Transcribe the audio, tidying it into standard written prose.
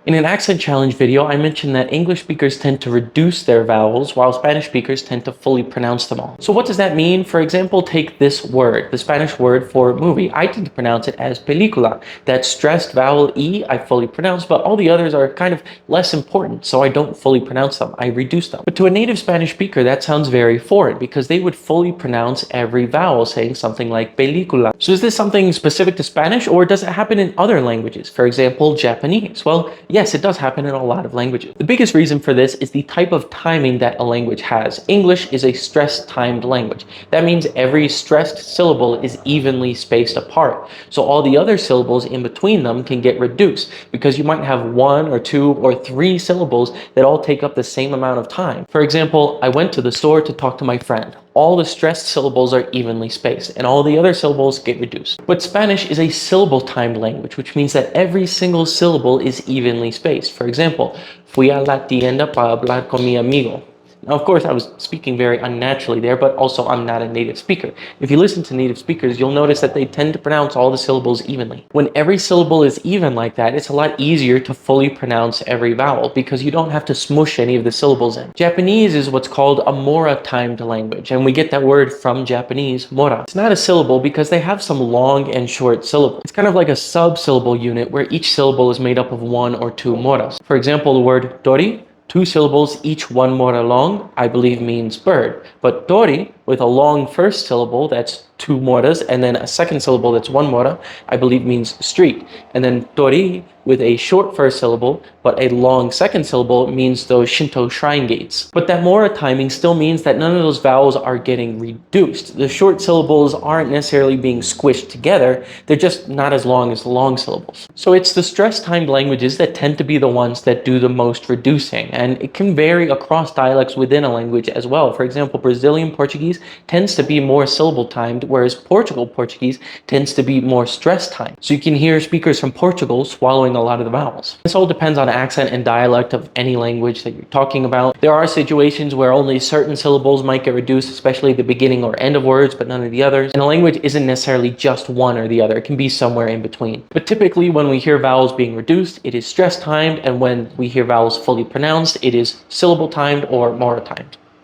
In an accent challenge video, I mentioned that English speakers tend to reduce their vowels while Spanish speakers tend to fully pronounce them all. So what does that mean? For example, take this word, the Spanish word for movie. I tend to pronounce it as película. That stressed vowel E I fully pronounce, but all the others are kind of less important, so I don't fully pronounce them. I reduce them. But to a native Spanish speaker, that sounds very foreign because they would fully pronounce every vowel, saying something like película. So is this something specific to Spanish, or does it happen in other languages? For example, Japanese. Well, yes, it does happen in a lot of languages. The biggest reason for this is the type of timing that a language has. English is a stressed timed language. That means every stressed syllable is evenly spaced apart. So all the other syllables in between them can get reduced because you might have one or two or three syllables that all take up the same amount of time. For example, I went to the store to talk to my friend. All the stressed syllables are evenly spaced and all the other syllables get reduced. But Spanish is a syllable timed language, which means that every single syllable is evenly spaced. For example, fui a la tienda para hablar con mi amigo. Now, of course, I was speaking very unnaturally there, but also I'm not a native speaker. If you listen to native speakers, you'll notice that they tend to pronounce all the syllables evenly. When every syllable is even like that, it's a lot easier to fully pronounce every vowel because you don't have to smush any of the syllables in. Japanese is what's called a mora-timed language, and we get that word from Japanese, mora. It's not a syllable because they have some long and short syllables. It's kind of like a sub-syllable unit where each syllable is made up of one or two moras. For example, the word tori, two syllables, each one mora long, I believe means bird. But tori, with a long first syllable, that's two moras, and then a second syllable that's one mora, I believe means street. And then tori, with a short first syllable, but a long second syllable, means those Shinto shrine gates. But that mora timing still means that none of those vowels are getting reduced. The short syllables aren't necessarily being squished together, they're just not as long as the long syllables. So it's the stress-timed languages that tend to be the ones that do the most reducing, and it can vary across dialects within a language as well. For example, Brazilian Portuguese tends to be more syllable timed, whereas Portugal Portuguese tends to be more stress timed. So you can hear speakers from Portugal swallowing a lot of the vowels. This all depends on accent and dialect of any language that you're talking about. There are situations where only certain syllables might get reduced, especially the beginning or end of words, but none of the others. And a language isn't necessarily just one or the other. It can be somewhere in between. But typically when we hear vowels being reduced, it is stress timed, and when we hear vowels fully pronounced, it is syllable timed or mora timed.